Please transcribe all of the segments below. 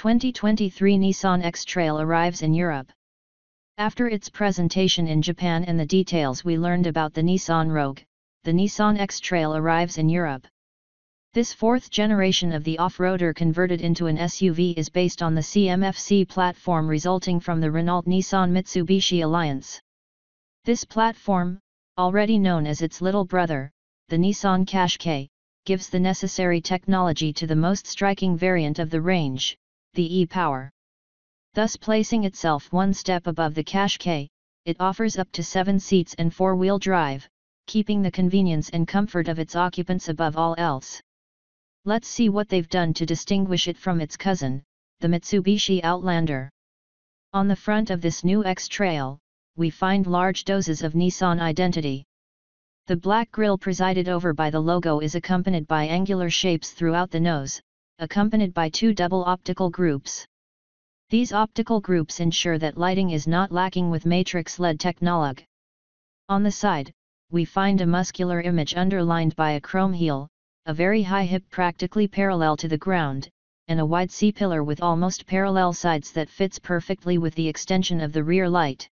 2023 Nissan X-Trail arrives in Europe. After its presentation in Japan and the details we learned about the Nissan Rogue, the Nissan X-Trail arrives in Europe. This fourth generation of the off-roader converted into an SUV is based on the CMF-C platform resulting from the Renault-Nissan-Mitsubishi alliance. This platform, already known as its little brother, the Nissan Qashqai, gives the necessary technology to the most striking variant of the range, the e-Power. Thus placing itself one step above the Qashqai, it offers up to 7 seats and 4-wheel drive, keeping the convenience and comfort of its occupants above all else. Let's see what they've done to distinguish it from its cousin, the Mitsubishi Outlander. On the front of this new X-Trail, we find large doses of Nissan identity. The black grille presided over by the logo is accompanied by angular shapes throughout the nose, accompanied by 2 double optical groups. These optical groups ensure that lighting is not lacking with matrix LED technology. On the side, we find a muscular image underlined by a chrome heel, a very high hip practically parallel to the ground, and a wide C-pillar with almost parallel sides that fits perfectly with the extension of the rear light.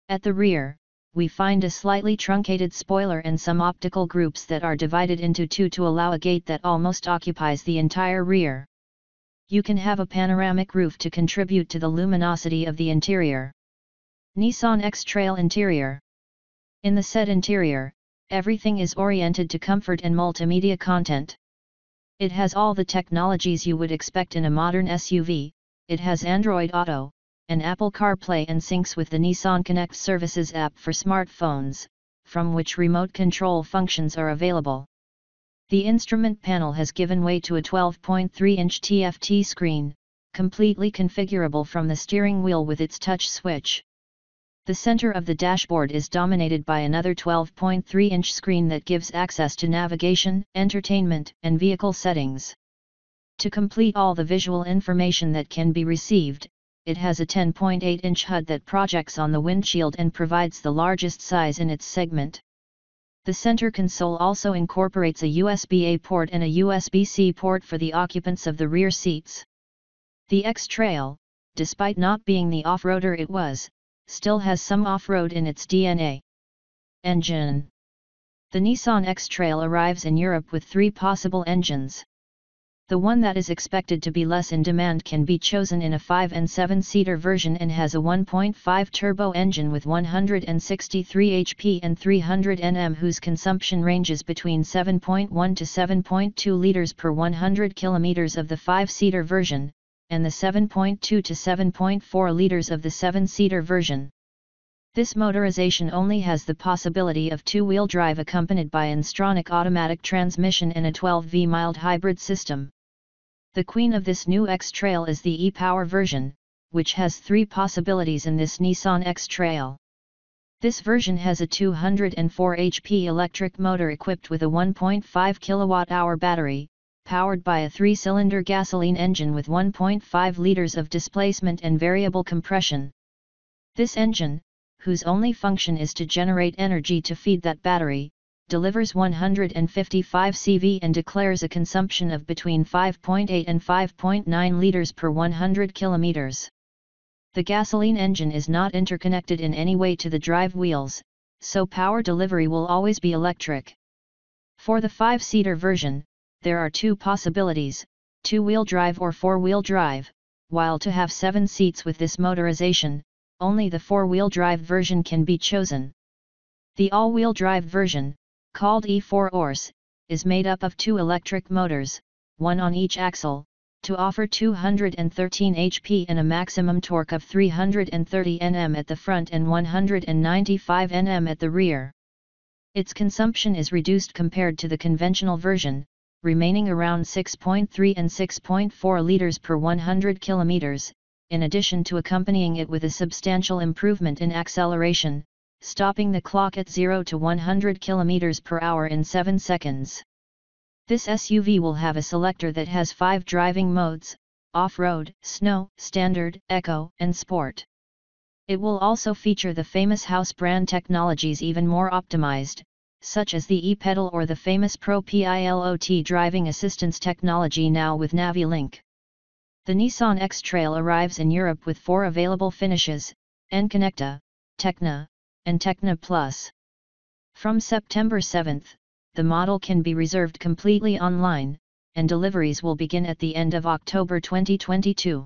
At the rear, we find a slightly truncated spoiler and some optical groups that are divided into 2 to allow a gate that almost occupies the entire rear. You can have a panoramic roof to contribute to the luminosity of the interior. Nissan X-Trail interior. In the said interior, everything is oriented to comfort and multimedia content. It has all the technologies you would expect in a modern SUV. It has Android Auto, and Apple CarPlay and syncs with the Nissan Connect Services app for smartphones, from which remote control functions are available. The instrument panel has given way to a 12.3-inch TFT screen, completely configurable from the steering wheel with its touch switch. The center of the dashboard is dominated by another 12.3-inch screen that gives access to navigation, entertainment, and vehicle settings. To complete all the visual information that can be received, it has a 10.8-inch HUD that projects on the windshield and provides the largest size in its segment. The center console also incorporates a USB-A port and a USB-C port for the occupants of the rear seats. The X-Trail, despite not being the off-roader it was, still has some off-road in its DNA. Engine. The Nissan X-Trail arrives in Europe with 3 possible engines. The one that is expected to be less in demand can be chosen in a 5 and 7-seater version and has a 1.5 turbo engine with 163 HP and 300 Nm whose consumption ranges between 7.1 to 7.2 liters per 100 kilometers of the 5-seater version, and the 7.2 to 7.4 liters of the 7-seater version. This motorization only has the possibility of 2-wheel drive accompanied by an Stronach automatic transmission and a 12V mild hybrid system. The queen of this new X-Trail is the e-Power version, which has 3 possibilities in this Nissan X-Trail. This version has a 204 HP electric motor equipped with a 1.5 kWh battery, powered by a 3-cylinder gasoline engine with 1.5 liters of displacement and variable compression. This engine, whose only function is to generate energy to feed that battery, delivers 155 CV and declares a consumption of between 5.8 and 5.9 liters per 100 kilometers. The gasoline engine is not interconnected in any way to the drive wheels, so power delivery will always be electric. For the 5-seater version, there are 2 possibilities, 2-wheel drive or 4-wheel drive, while to have 7 seats with this motorization, only the 4-wheel drive version can be chosen. The all-wheel drive version, called e-4orce, is made up of 2 electric motors, one on each axle, to offer 213 HP and a maximum torque of 330 Nm at the front and 195 Nm at the rear. Its consumption is reduced compared to the conventional version, remaining around 6.3 and 6.4 liters per 100 kilometers, in addition to accompanying it with a substantial improvement in acceleration, stopping the clock at 0 to 100 km per hour in 7 seconds. This SUV will have a selector that has 5 driving modes: off-road, snow, standard, eco, and sport. It will also feature the famous house brand technologies even more optimized, such as the e-pedal or the famous Pro Pilot driving assistance technology now with NaviLink. The Nissan X-Trail arrives in Europe with 4 available finishes, N-Connecta, Tecna, and Tecna Plus. From September 7, the model can be reserved completely online, and deliveries will begin at the end of October 2022.